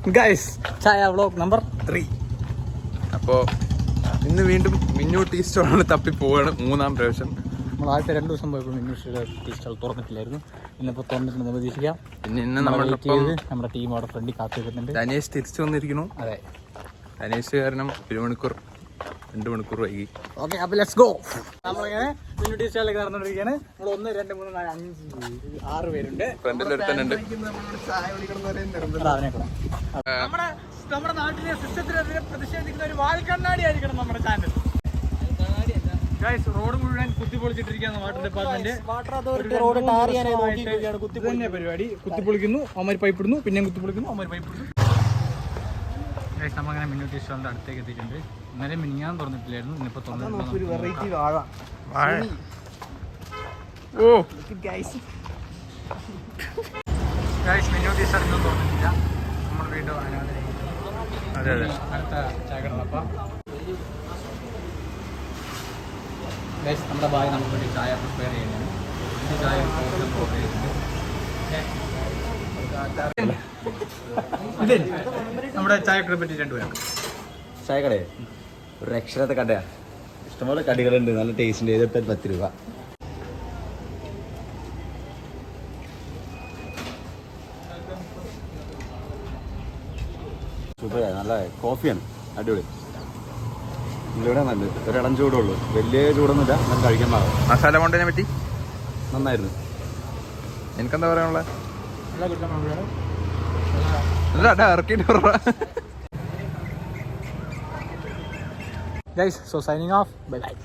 Guys ചായ vlog number 3. അപ്പോൾ ഇന്ന് വീണ്ടും മിന്നു ടീ സ്റ്റോളാണ് തപ്പി പോവാണ്. 3-ാം പ്രാവശ്യം. നമ്മൾ ആദ്യത്തെ 2 ദിവസം പോയപ്പോൾ മിന്നു ടീ സ്റ്റോൾ തുറന്നിട്ടില്ലായിരുന്നു. ഇന്നിപ്പോൾ തുറന്നിട്ടുണ്ടെന്ന് പ്രതീക്ഷിക്കാം. പിന്നെ ഇന്ന് നമ്മുടെ ടീം അവിടെ ഫ്രണ്ടിൽ കാത്തു വെക്കുന്നുണ്ട്. ധനേഷ് തിരിച്ചു വന്നിരിക്കുന്നു. അതെ, ധനേഷ് കാരണം 1 മണിക്കൂർ 2 മണിക്കൂർ വൈകി. ഓക്കെ, അപ്പോൾ ലെറ്റ്സ് ഗോ. നമ്മളിങ്ങനെ മിന്നു ടീ സ്റ്റോളിലേക്ക് നടന്നുകൊണ്ടിരിക്കുകയാണ്. നമ്മൾ 1, 2, 3, 4, 5, 6 പേരുണ്ട്. ഫ്രണ്ടിലൊരുത്തനുണ്ട്. നമ്മുടെ നാട്ടിലെ സിസ്റ്റത്തിനെതിരെ പ്രതിഷേധിക്കുന്ന ഒരു വാൽക്കണ്ണാടി ആയിരിക്കണം നമ്മുടെ ചാനൽ. റോഡ് മുഴുവൻ കുത്തിപ്പൊളിച്ചിട്ടിരിക്കുകയാണ് വാട്ടർ ഡിപ്പാർട്ട്മെന്റ്. തന്നെ പരിപാടി. കുത്തിപ്പൊളിക്കുന്നു, അവന്മാർ പൈപ്പ് ഇടുന്നു, പിന്നെയും കുത്തിപ്പൊളിക്കുന്നു, അവന്മാർ പൈപ്പ് ഇടുന്നു. നമ്മളങ്ങനെ മിന്നു ടീ സ്റ്റോളിന്റെ അടുത്തേക്ക് എത്തിയിട്ടുണ്ട്. ഇന്നലെ മിനിഞ്ഞാൻ തുറന്നിട്ടില്ലായിരുന്നു, ഇന്നിപ്പോ തുറന്നിട്ടുണ്ട്. മിന്നു ടീ സ്റ്റോൾ ഒന്നും തുറന്നിട്ടില്ല. നമ്മൾ വീണ്ടും അടുത്ത ചായ കിടന്നപ്പം നമ്മുടെ ഭാഗം നമുക്ക് വേണ്ടി ചായ പ്രിപ്പയർ ചെയ്യുന്നതാണ്. ചായ നമ്മുടെ ചായക്കടയെ പറ്റി 2 പേർക്ക്. ചായക്കടയെ ഒരു അക്ഷരത്തെ കടയാ. ഇഷ്ടംപോലെ കടികളുണ്ട്, നല്ല ടേസ്റ്റിൻ്റെ. ഏതൊക്കെ 10 രൂപ. സൂപ്പർ, നല്ല കോഫിയാണ്, അടിപൊളി. ഇവിടെ നല്ല ഒരിളം ചൂടുള്ളൂ, വലിയ ചൂടൊന്നുമില്ല, നമുക്ക് കഴിക്കാൻ പാകം. മസാല കൊണ്ടതിനെ പറ്റി നന്നായിരുന്നു. എനിക്കെന്താ പറയാനുള്ളത്? Guys, so signing off. Bye bye.